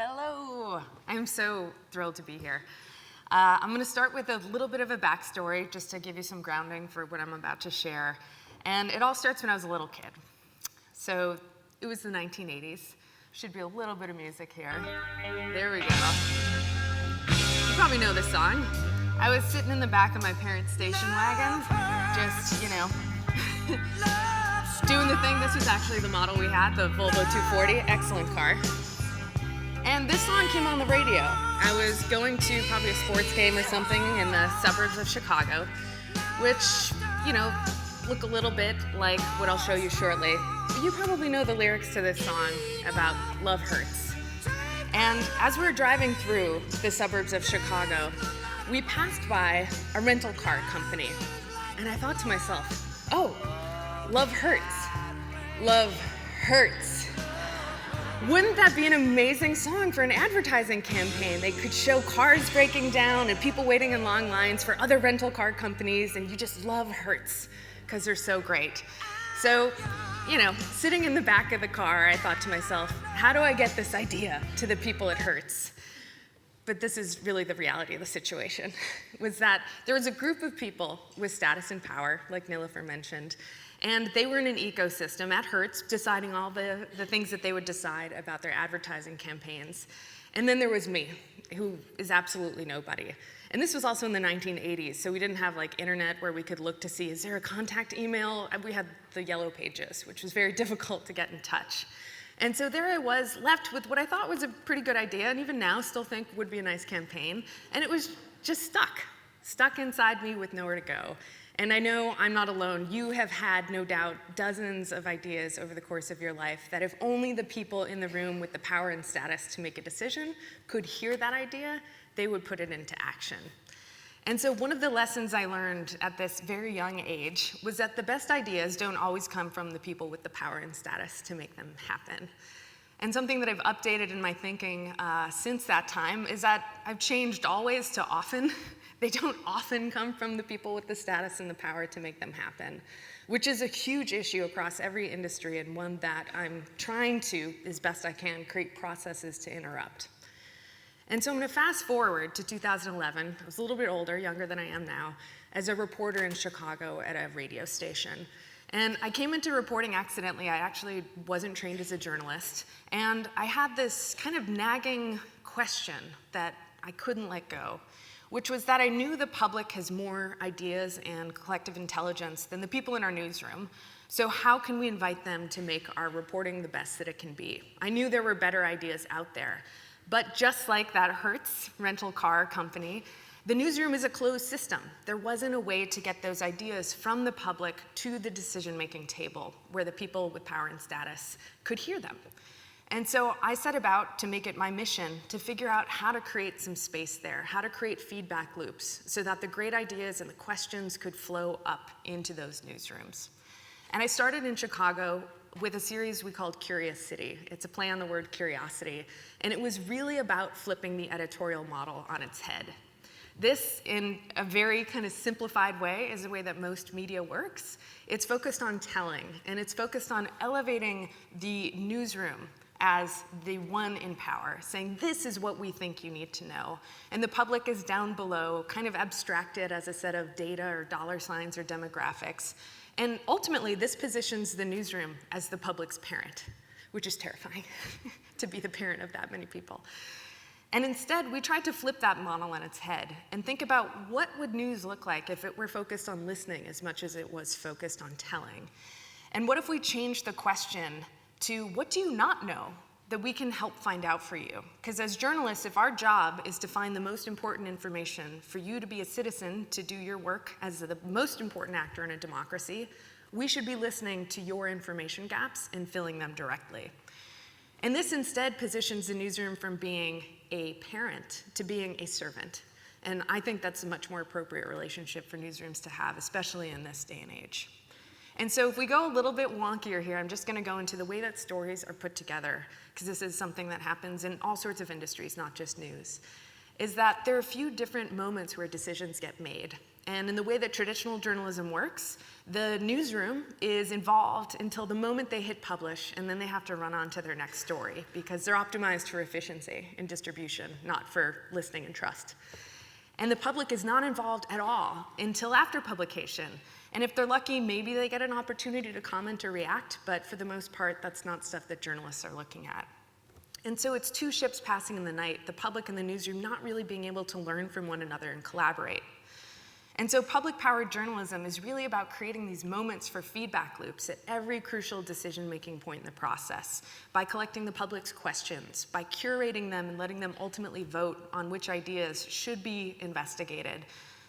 Hello. I'm so thrilled to be here. I'm going to start with a little bit of a backstory just to give you some grounding for what I'm about to share. And it all starts when I was a little kid. So it was the 1980s. Should be a little bit of music here. There we go. You probably know this song. I was sitting in the back of my parents' station wagon, just, doing the thing. This was actually the model we had, the Volvo 240. Excellent car. And this song came on the radio. I was going to probably a sports game or something in the suburbs of Chicago, which, look a little bit like what I'll show you shortly. But you probably know the lyrics to this song about love hurts. And as we were driving through the suburbs of Chicago, we passed by a rental car company. And I thought to myself, oh, love hurts. Love hurts. Wouldn't that be an amazing song for an advertising campaign? They could show cars breaking down and people waiting in long lines for other rental car companies, and you just love hurts because they're so great. So, sitting in the back of the car, I thought to myself, how do I get this idea to the people it hurts? But this is really the reality of the situation, was that there was a group of people with status and power, like Jennifer mentioned, and they were in an ecosystem at Hertz, deciding all the things that they would decide about their advertising campaigns. And then there was me, who is absolutely nobody. And this was also in the 1980s, so we didn't have internet where we could look to see, is there a contact email? We had the yellow pages, which was very difficult to get in touch. And so there I was, left with what I thought was a pretty good idea, and even now still think would be a nice campaign. And it was just stuck inside me with nowhere to go. And I know I'm not alone. You have had, no doubt, dozens of ideas over the course of your life that if only the people in the room with the power and status to make a decision could hear that idea, they would put it into action. And so one of the lessons I learned at this very young age was that the best ideas don't always come from the people with the power and status to make them happen. And something that I've updated in my thinking since that time is that I've changed always to often. They don't often come from the people with the status and the power to make them happen, which is a huge issue across every industry and one that I'm trying to, as best I can, create processes to interrupt. And so I'm going to fast forward to 2011. I was a little bit older, younger than I am now, as a reporter in Chicago at a radio station. And I came into reporting accidentally. I actually wasn't trained as a journalist. And I had this kind of nagging question that I couldn't let go, which was that I knew the public has more ideas and collective intelligence than the people in our newsroom. So how can we invite them to make our reporting the best that it can be? I knew there were better ideas out there. But just like that Hertz rental car company, the newsroom is a closed system. There wasn't a way to get those ideas from the public to the decision-making table where the people with power and status could hear them. And so I set about to make it my mission to figure out how to create some space there, how to create feedback loops so that the great ideas and the questions could flow up into those newsrooms. And I started in Chicago with a series we called Curious City. It's a play on the word curiosity, and it was really about flipping the editorial model on its head. This, in a very kind of simplified way, is the way that most media works. It's focused on telling, and it's focused on elevating the newsroom as the one in power, saying this is what we think you need to know. And the public is down below, kind of abstracted as a set of data or dollar signs or demographics. And ultimately, this positions the newsroom as the public's parent, which is terrifying to be the parent of that many people. And instead, we tried to flip that model on its head and think about what would news look like if it were focused on listening as much as it was focused on telling. And what if we changed the question to what do you not know that we can help find out for you? Because as journalists, if our job is to find the most important information for you to be a citizen, to do your work as the most important actor in a democracy, we should be listening to your information gaps and filling them directly. And this instead positions the newsroom from being a parent to being a servant. And I think that's a much more appropriate relationship for newsrooms to have, especially in this day and age. And so if we go a little bit wonkier here, I'm just going to go into the way that stories are put together, because this is something that happens in all sorts of industries, not just news, is that there are a few different moments where decisions get made. And in the way that traditional journalism works, the newsroom is involved until the moment they hit publish, and then they have to run on to their next story because they're optimized for efficiency in distribution, not for listening and trust. And the public is not involved at all until after publication. And if they're lucky, maybe they get an opportunity to comment or react, but for the most part, that's not stuff that journalists are looking at. And so it's two ships passing in the night, the public and the newsroom not really being able to learn from one another and collaborate. And so public-powered journalism is really about creating these moments for feedback loops at every crucial decision-making point in the process, by collecting the public's questions, by curating them and letting them ultimately vote on which ideas should be investigated,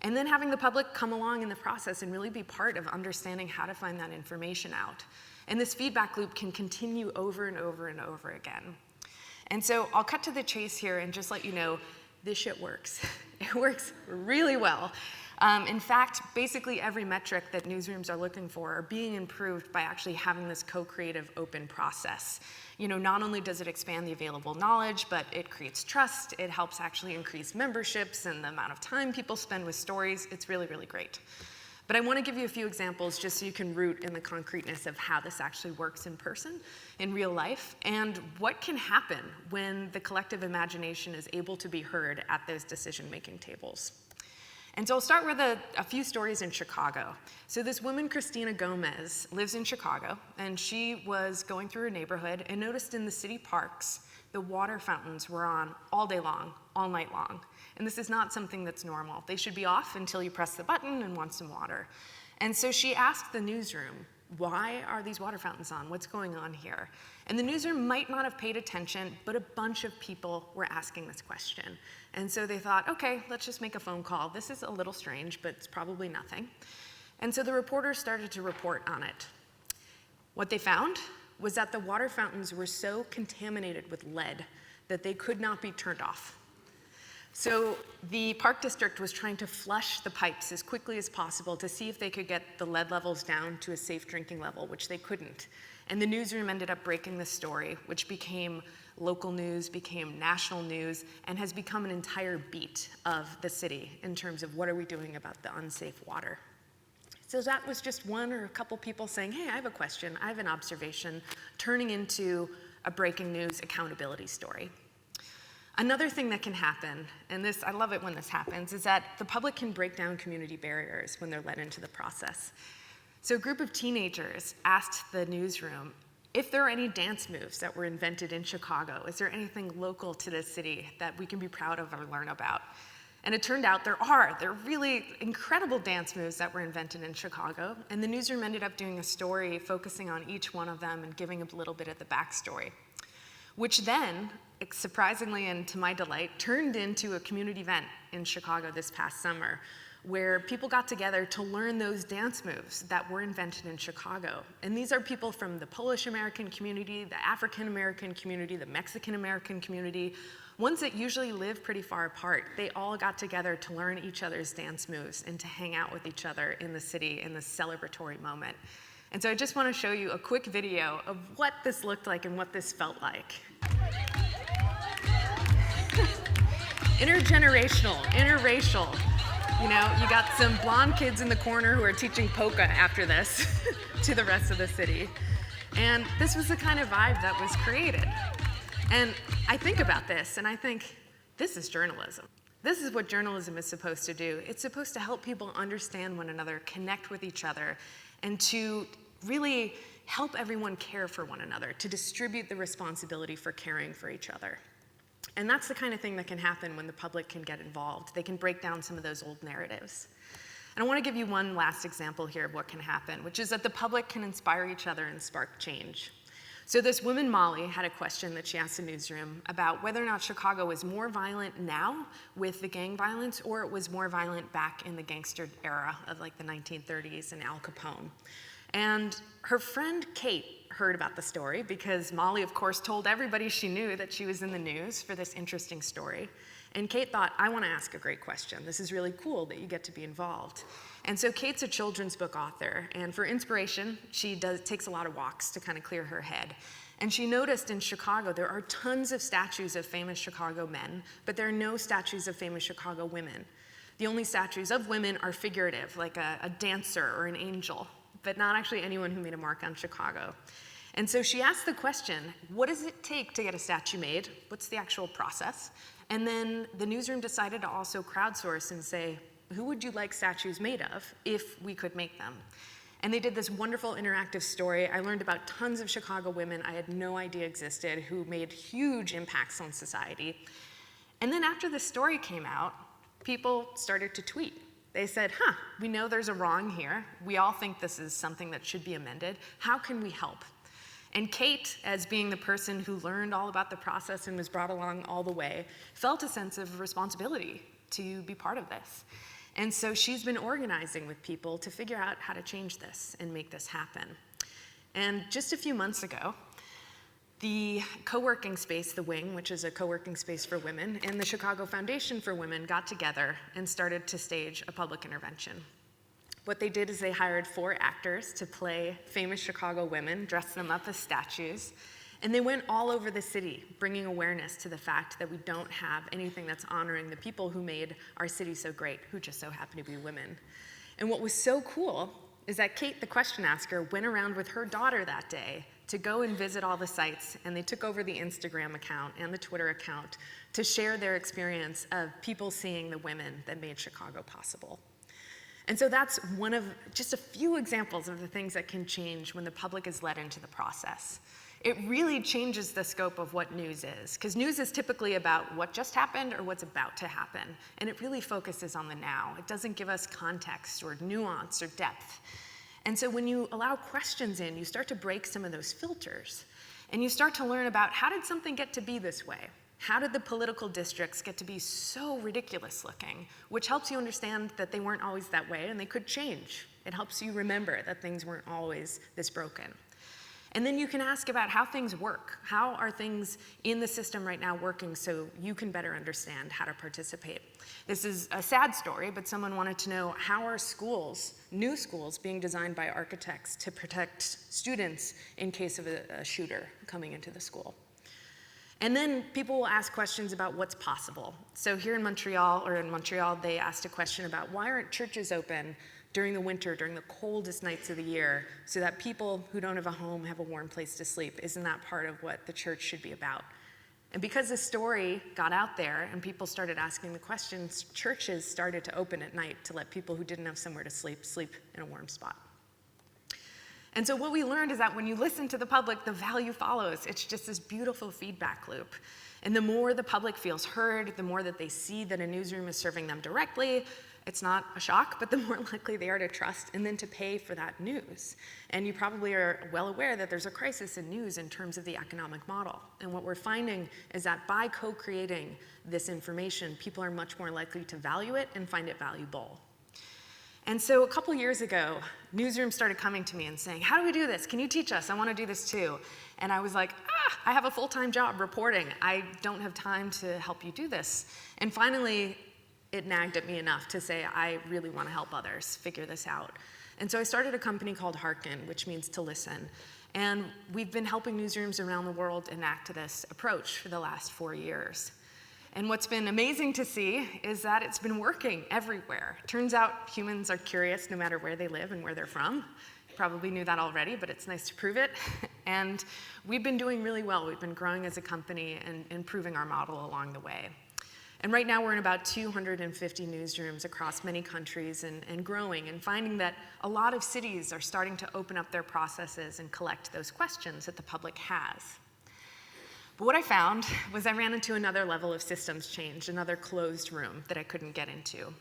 and then having the public come along in the process and really be part of understanding how to find that information out. And this feedback loop can continue over and over and over again. And so I'll cut to the chase here and just let you know, this shit works. It works really well. In fact, basically every metric that newsrooms are looking for are being improved by actually having this co-creative open process. Not only does it expand the available knowledge, but it creates trust, it helps actually increase memberships and the amount of time people spend with stories. It's really, really great. But I want to give you a few examples just so you can root in the concreteness of how this actually works in person, in real life, and what can happen when the collective imagination is able to be heard at those decision-making tables. And so I'll start with a few stories in Chicago. So this woman, Christina Gomez, lives in Chicago, and she was going through her neighborhood and noticed in the city parks, the water fountains were on all day long, all night long. And this is not something that's normal. They should be off until you press the button and want some water. And so she asked the newsroom, why are these water fountains on? What's going on here? And the newsroom might not have paid attention, but a bunch of people were asking this question. And so they thought, okay, let's just make a phone call. This is a little strange, but it's probably nothing. And so the reporters started to report on it. What they found was that the water fountains were so contaminated with lead that they could not be turned off. So the park district was trying to flush the pipes as quickly as possible to see if they could get the lead levels down to a safe drinking level, which they couldn't. And the newsroom ended up breaking the story, which became local news, became national news, and has become an entire beat of the city in terms of what are we doing about the unsafe water. So that was just one or a couple people saying, hey, I have a question, I have an observation, turning into a breaking news accountability story. Another thing that can happen, and this, I love it when this happens, is that the public can break down community barriers when they're let into the process. So a group of teenagers asked the newsroom if there are any dance moves that were invented in Chicago. Is there anything local to this city that we can be proud of or learn about? And it turned out there are. There are really incredible dance moves that were invented in Chicago. And the newsroom ended up doing a story focusing on each one of them and giving a little bit of the backstory, which then, surprisingly and to my delight, turned into a community event in Chicago this past summer, where people got together to learn those dance moves that were invented in Chicago. And these are people from the Polish American community, the African American community, the Mexican American community, ones that usually live pretty far apart. They all got together to learn each other's dance moves and to hang out with each other in the city in this celebratory moment. And so I just want to show you a quick video of what this looked like and what this felt like. Intergenerational, interracial. You got some blonde kids in the corner who are teaching polka after this to the rest of the city. And this was the kind of vibe that was created. And I think about this and I think, this is journalism. This is what journalism is supposed to do. It's supposed to help people understand one another, connect with each other, and to really help everyone care for one another, to distribute the responsibility for caring for each other. And that's the kind of thing that can happen when the public can get involved. They can break down some of those old narratives. And I want to give you one last example here of what can happen, which is that the public can inspire each other and spark change. So this woman, Molly, had a question that she asked the newsroom about whether or not Chicago is more violent now with the gang violence, or it was more violent back in the gangster era of like the 1930s and Al Capone. And her friend Kate heard about the story because Molly, of course, told everybody she knew that she was in the news for this interesting story. And Kate thought, I want to ask a great question. This is really cool that you get to be involved. And so Kate's a children's book author, and for inspiration, she takes a lot of walks to kind of clear her head. And she noticed in Chicago there are tons of statues of famous Chicago men, but there are no statues of famous Chicago women. The only statues of women are figurative, like a dancer or an angel, but not actually anyone who made a mark on Chicago. And so she asked the question, what does it take to get a statue made? What's the actual process? And then the newsroom decided to also crowdsource and say, who would you like statues made of if we could make them? And they did this wonderful interactive story. I learned about tons of Chicago women I had no idea existed who made huge impacts on society. And then after the story came out, people started to tweet. They said, we know there's a wrong here. We all think this is something that should be amended. How can we help? And Kate, as being the person who learned all about the process and was brought along all the way, felt a sense of responsibility to be part of this. And so she's been organizing with people to figure out how to change this and make this happen. And just a few months ago, the co-working space, The Wing, which is a co-working space for women, and the Chicago Foundation for Women got together and started to stage a public intervention. What they did is they hired 4 actors to play famous Chicago women, dressed them up as statues, and they went all over the city, bringing awareness to the fact that we don't have anything that's honoring the people who made our city so great, who just so happen to be women. And what was so cool is that Kate, the question asker, went around with her daughter that day to go and visit all the sites, and they took over the Instagram account and the Twitter account to share their experience of people seeing the women that made Chicago possible. And so that's one of just a few examples of the things that can change when the public is led into the process. It really changes the scope of what news is, because news is typically about what just happened or what's about to happen, and it really focuses on the now. It doesn't give us context or nuance or depth. And so when you allow questions in, you start to break some of those filters, and you start to learn about how did something get to be this way? How did the political districts get to be so ridiculous looking? Which helps you understand that they weren't always that way and they could change. It helps you remember that things weren't always this broken. And then you can ask about how things work. How are things in the system right now working so you can better understand how to participate? This is a sad story, but someone wanted to know, how are schools, new schools, being designed by architects to protect students in case of a shooter coming into the school? And then people will ask questions about what's possible. So here in Montreal, they asked a question about why aren't churches open during the winter, during the coldest nights of the year, so that people who don't have a home have a warm place to sleep? Isn't that part of what the church should be about? And because the story got out there and people started asking the questions, churches started to open at night to let people who didn't have somewhere to sleep in a warm spot. And so what we learned is that when you listen to the public, the value follows. It's just this beautiful feedback loop. And the more the public feels heard, the more that they see that a newsroom is serving them directly, it's not a shock, but the more likely they are to trust and then to pay for that news. And you probably are well aware that there's a crisis in news in terms of the economic model. And what we're finding is that by co-creating this information, people are much more likely to value it and find it valuable. And so a couple years ago, newsrooms started coming to me and saying, how do we do this? Can you teach us? I want to do this too. And I was like, I have a full-time job reporting. I don't have time to help you do this. And finally, it nagged at me enough to say, I really want to help others figure this out. And so I started a company called Hearken, which means to listen. And we've been helping newsrooms around the world enact this approach for the last 4 years. And what's been amazing to see is that it's been working everywhere. Turns out humans are curious no matter where they live and where they're from. You probably knew that already, but it's nice to prove it. And we've been doing really well. We've been growing as a company and improving our model along the way. And right now we're in about 250 newsrooms across many countries and growing, and finding that a lot of cities are starting to open up their processes and collect those questions that the public has. But what I found was I ran into another level of systems change, another closed room that I couldn't get into.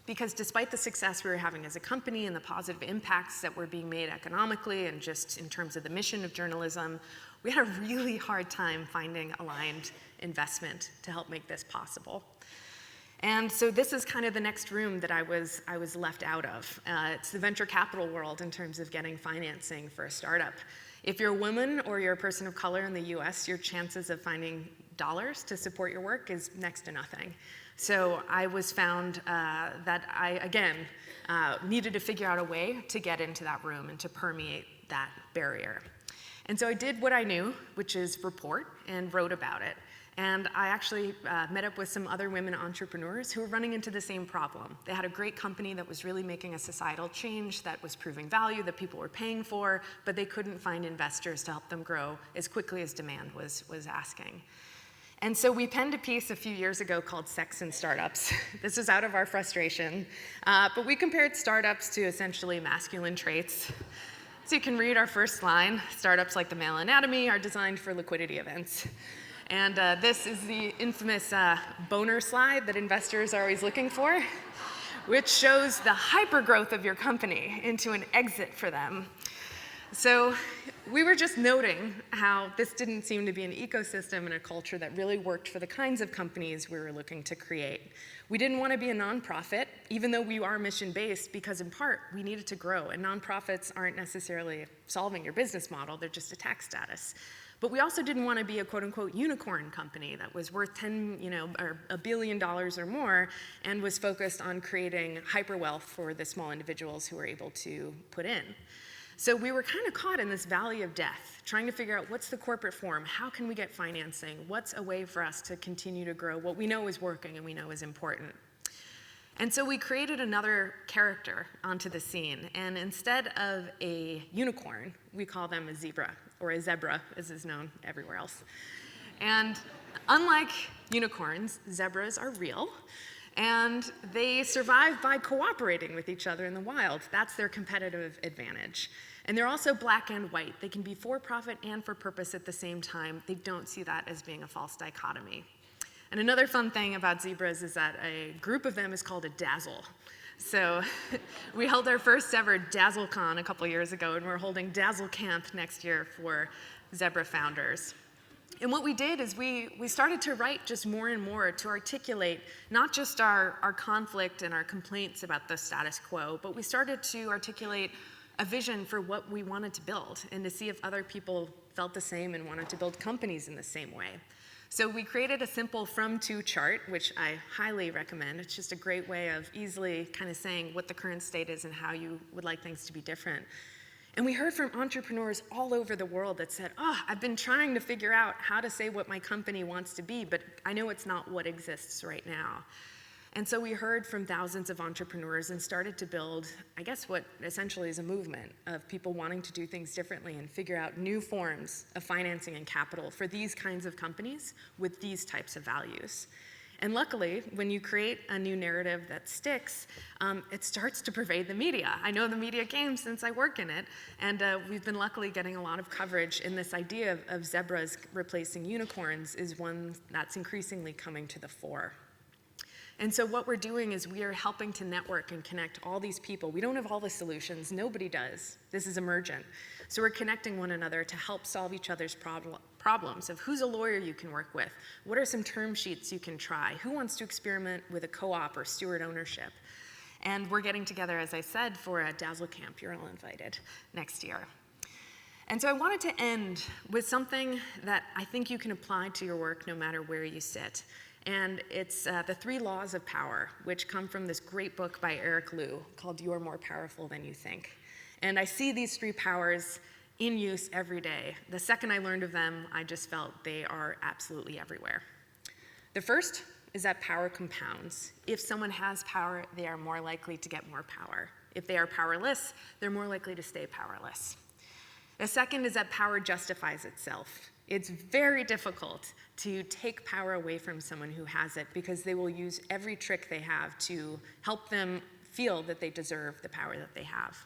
Because despite the success we were having as a company and the positive impacts that were being made economically and just in terms of the mission of journalism, we had a really hard time finding aligned investment to help make this possible. And so this is kind of the next room that I was left out of. It's the venture capital world in terms of getting financing for a startup. If you're a woman or you're a person of color in the US, your chances of finding dollars to support your work is next to nothing. So I was found that I, again, needed to figure out a way to get into that room and to permeate that barrier. And so I did what I knew, which is report, and wrote about it. And I actually met up with some other women entrepreneurs who were running into the same problem. They had a great company that was really making a societal change, that was proving value, that people were paying for, but they couldn't find investors to help them grow as quickly as demand was asking. And so we penned a piece a few years ago called Sex and Startups. This was out of our frustration, but we compared startups to essentially masculine traits. So you can read our first line: startups, like the male anatomy, are designed for liquidity events. And this is the infamous boner slide that investors are always looking for, which shows the hypergrowth of your company into an exit for them. So we were just noting how this didn't seem to be an ecosystem and a culture that really worked for the kinds of companies we were looking to create. We didn't want to be a nonprofit, even though we are mission-based, because in part, we needed to grow. And nonprofits aren't necessarily solving your business model, they're just a tax status. But we also didn't want to be a quote-unquote unicorn company that was worth $1 billion or more and was focused on creating hyperwealth for the small individuals who were able to put in. So we were kind of caught in this valley of death, trying to figure out what's the corporate form, how can we get financing, what's a way for us to continue to grow what we know is working and we know is important. And so we created another character onto the scene, and instead of a unicorn, we call them a zebra, or a zebra, as is known everywhere else. And unlike unicorns, zebras are real, and they survive by cooperating with each other in the wild. That's their competitive advantage. And they're also black and white. They can be for profit and for purpose at the same time. They don't see that as being a false dichotomy. And another fun thing about zebras is that a group of them is called a dazzle. So we held our first ever DazzleCon a couple years ago, and we're holding Dazzle Camp next year for zebra founders. And what we did is we started to write just more and more to articulate not just our conflict and our complaints about the status quo, but we started to articulate a vision for what we wanted to build and to see if other people felt the same and wanted to build companies in the same way. So we created a simple from-to chart, which I highly recommend. It's just a great way of easily kind of saying what the current state is and how you would like things to be different. And we heard from entrepreneurs all over the world that said, I've been trying to figure out how to say what my company wants to be, but I know it's not what exists right now. And so we heard from thousands of entrepreneurs and started to build, I guess, what essentially is a movement of people wanting to do things differently and figure out new forms of financing and capital for these kinds of companies with these types of values. And luckily, when you create a new narrative that sticks, it starts to pervade the media. I know the media game since I work in it, and we've been luckily getting a lot of coverage, and this idea of zebras replacing unicorns is one that's increasingly coming to the fore. And so what we're doing is we are helping to network and connect all these people. We don't have all the solutions. Nobody does. This is emergent. So we're connecting one another to help solve each other's problems of who's a lawyer you can work with, what are some term sheets you can try, who wants to experiment with a co-op or steward ownership. And we're getting together, as I said, for a Dazzle Camp. You're all invited next year. And so I wanted to end with something that I think you can apply to your work no matter where you sit. And it's the 3 laws of power, which come from this great book by Eric Liu called You Are More Powerful Than You Think. And I see these 3 powers in use every day. The second I learned of them, I just felt they are absolutely everywhere. The first is that power compounds. If someone has power, they are more likely to get more power. If they are powerless, they're more likely to stay powerless. The second is that power justifies itself. It's very difficult to take power away from someone who has it because they will use every trick they have to help them feel that they deserve the power that they have.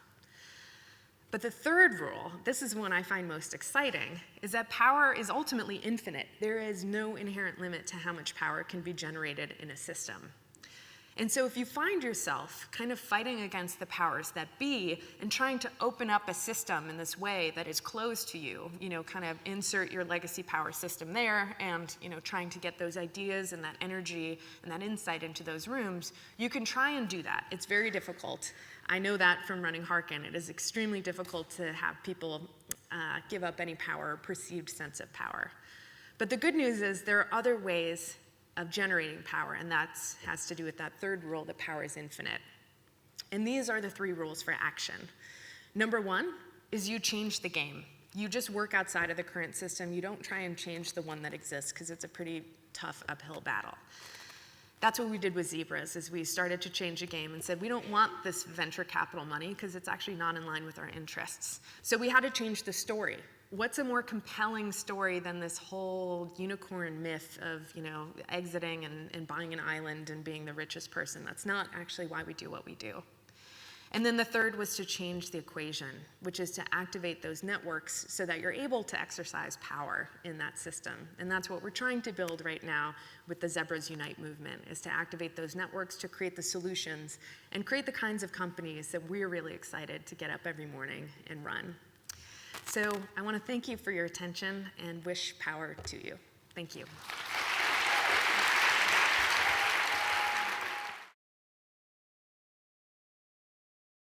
But the third rule, this is one I find most exciting, is that power is ultimately infinite. There is no inherent limit to how much power can be generated in a system. And so if you find yourself kind of fighting against the powers that be and trying to open up a system in this way that is closed to you, kind of insert your legacy power system there and, trying to get those ideas and that energy and that insight into those rooms, you can try and do that. It's very difficult. I know that from running Harkin. It is extremely difficult to have people give up any power or perceived sense of power. But the good news is there are other ways of generating power, and that has to do with that third rule that power is infinite. And these are the 3 rules for action. Number 1 is you change the game. You just work outside of the current system. You don't try and change the one that exists because it's a pretty tough uphill battle. That's what we did with zebras, is we started to change the game and said, we don't want this venture capital money because it's actually not in line with our interests. So we had to change the story. What's a more compelling story than this whole unicorn myth of, exiting and buying an island and being the richest person? That's not actually why we do what we do. And then the third was to change the equation, which is to activate those networks so that you're able to exercise power in that system. And that's what we're trying to build right now with the Zebras Unite movement, is to activate those networks to create the solutions and create the kinds of companies that we're really excited to get up every morning and run. So I want to thank you for your attention and wish power to you. Thank you.